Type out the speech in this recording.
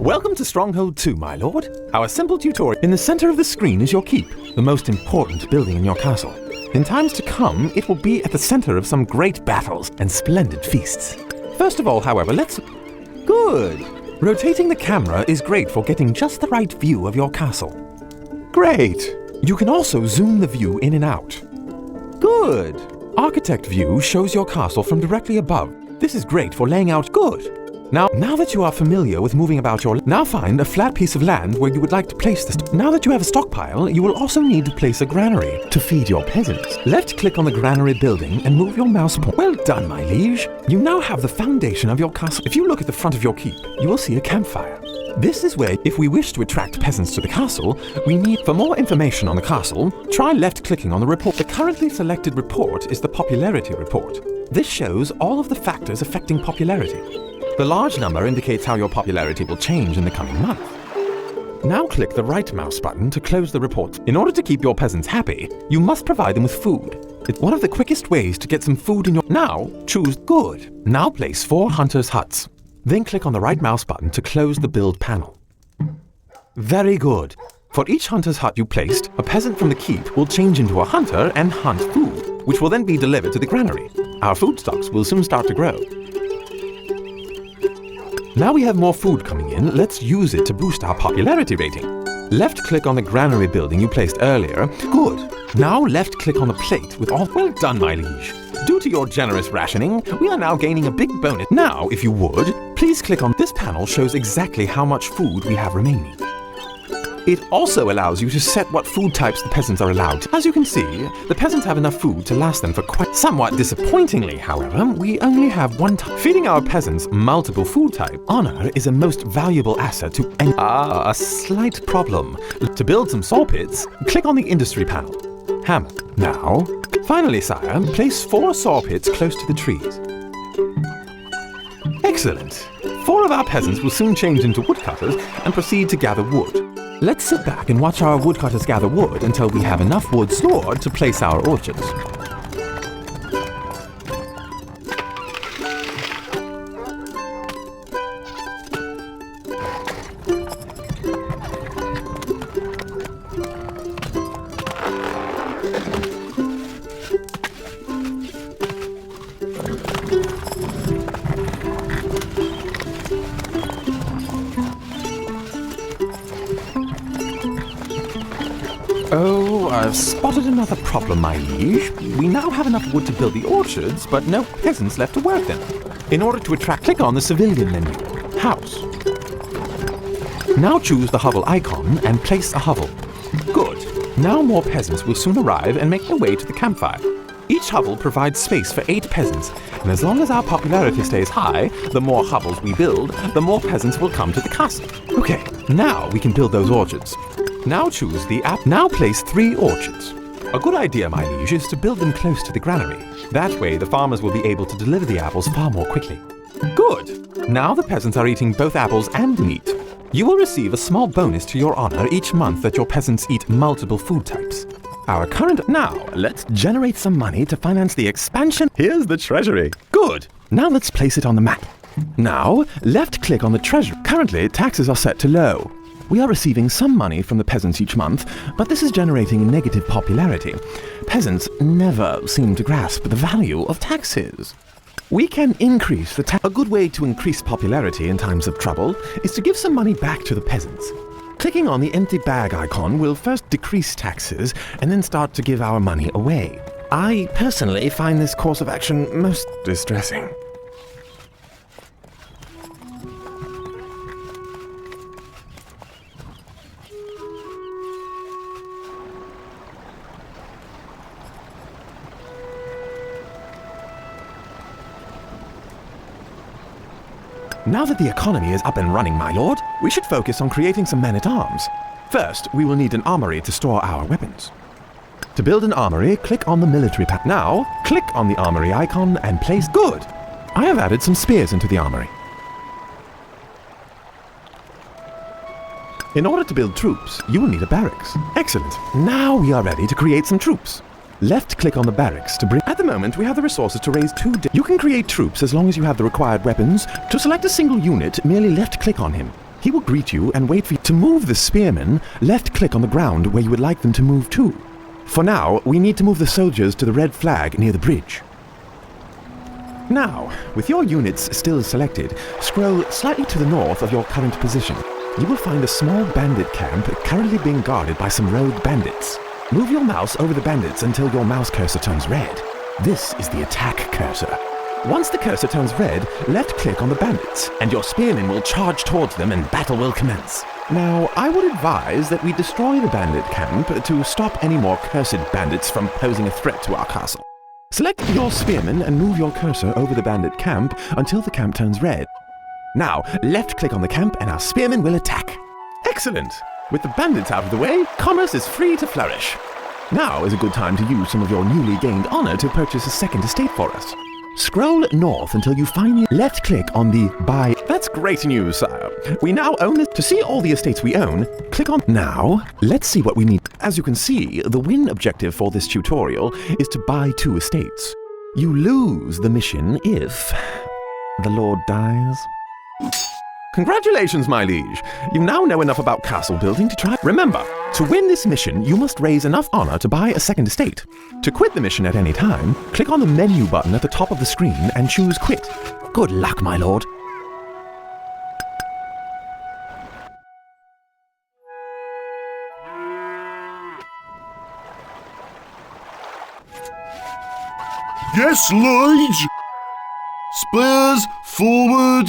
Welcome to Stronghold 2, my lord. Our simple tutorial. In the center of the screen is your keep, the most important building in your castle. In times to come, it will be at the center of some great battles and splendid feasts. First of all, however, let's... Good! Rotating the camera is great for getting just the right view of your castle. Great! You can also zoom the view in and out. Good! Architect view shows your castle from directly above. This is great for laying out. Good! Now that you are familiar with moving about your... Now find a flat piece of land where you would like to place this. Now that you have a stockpile, you will also need to place a granary to feed your peasants. Left-click on the granary building and move your mouse point. Well done, my liege. You now have the foundation of your castle. If you look at the front of your keep, you will see a campfire. This is where, if we wish to attract peasants to the castle, we need... For more information on the castle, try left-clicking on the report. The currently selected report is the popularity report. This shows all of the factors affecting popularity. The large number indicates how your popularity will change in the coming month. Now click the right mouse button to close the report. In order to keep your peasants happy, you must provide them with food. It's one of the quickest ways to get some food in your... Now, choose Good. Now place 4 hunters' huts. Then click on the right mouse button to close the build panel. Very good. For each hunter's hut you placed, a peasant from the keep will change into a hunter and hunt food, which will then be delivered to the granary. Our food stocks will soon start to grow. Now we have more food coming in, let's use it to boost our popularity rating. Left-click on the granary building you placed earlier. Good. Now left-click on the plate with all... Well done, my liege. Due to your generous rationing, we are now gaining a big bonus. Now, if you would, please click on... This panel shows exactly how much food we have remaining. It also allows you to set what food types the peasants are allowed to. As you can see, the peasants have enough food to last them for quite... Somewhat disappointingly, however, we only have one type. Feeding our peasants multiple food types. Honor is a most valuable asset to... a slight problem. To build some saw pits, click on the industry panel. Hammer. Now, finally, sire, place 4 saw pits close to the trees. Excellent. 4 of our peasants will soon change into woodcutters and proceed to gather wood. Let's sit back and watch our woodcutters gather wood until we have enough wood stored to place our orchards. Oh, I've spotted another problem, my liege. We now have enough wood to build the orchards, but no peasants left to work them. In order to attract, click on the civilian menu, House. Now choose the hovel icon and place a hovel. Good. Now more peasants will soon arrive and make their way to the campfire. Each hovel provides space for 8 peasants, and as long as our popularity stays high, the more hovels we build, the more peasants will come to the castle. Okay, now we can build those orchards. Now choose the app. Now place 3 orchards. A good idea, my liege, is to build them close to the granary. That way, the farmers will be able to deliver the apples far more quickly. Good. Now the peasants are eating both apples and meat. You will receive a small bonus to your honor each month that your peasants eat multiple food types. Our current... Now, let's generate some money to finance the expansion. Here's the treasury. Good. Now let's place it on the map. Now, left-click on the treasury. Currently, taxes are set to low. We are receiving some money from the peasants each month, but this is generating negative popularity. Peasants never seem to grasp the value of taxes. We can increase the tax. A good way to increase popularity in times of trouble is to give some money back to the peasants. Clicking on the empty bag icon will first decrease taxes and then start to give our money away. I personally find this course of action most distressing. Now that the economy is up and running, my lord, we should focus on creating some men-at-arms. First, we will need an armory to store our weapons. To build an armory, click on the military pack. Now, click on the armory icon and place... Good! I have added some spears into the armory. In order to build troops, you will need a barracks. Excellent. Now we are ready to create some troops. Left-click on the barracks to bring... At the moment, we have the resources to raise 2... You can create troops as long as you have the required weapons. To select a single unit, merely left-click on him. He will greet you and wait for you. To move the spearmen, left-click on the ground where you would like them to move to. For now, we need to move the soldiers to the red flag near the bridge. Now, with your units still selected, scroll slightly to the north of your current position. You will find a small bandit camp currently being guarded by some rogue bandits. Move your mouse over the bandits until your mouse cursor turns red. This is the attack cursor. Once the cursor turns red, left-click on the bandits, and your spearmen will charge towards them and battle will commence. Now, I would advise that we destroy the bandit camp to stop any more cursed bandits from posing a threat to our castle. Select your spearmen and move your cursor over the bandit camp until the camp turns red. Now, left-click on the camp and our spearmen will attack. Excellent! With the bandits out of the way, commerce is free to flourish. Now is a good time to use some of your newly gained honor to purchase a second estate for us. Scroll north until you finally left-click on the buy. That's great news, sire. We now own this. To see all the estates we own, click on. Now, let's see what we need. As you can see, the win objective for this tutorial is to buy 2 estates. You lose the mission if the Lord dies. Congratulations, my liege! You now know enough about castle building to try. Remember, to win this mission, you must raise enough honor to buy a second estate. To quit the mission at any time, click on the menu button at the top of the screen and choose Quit. Good luck, my lord. Yes, liege! Spurs forward!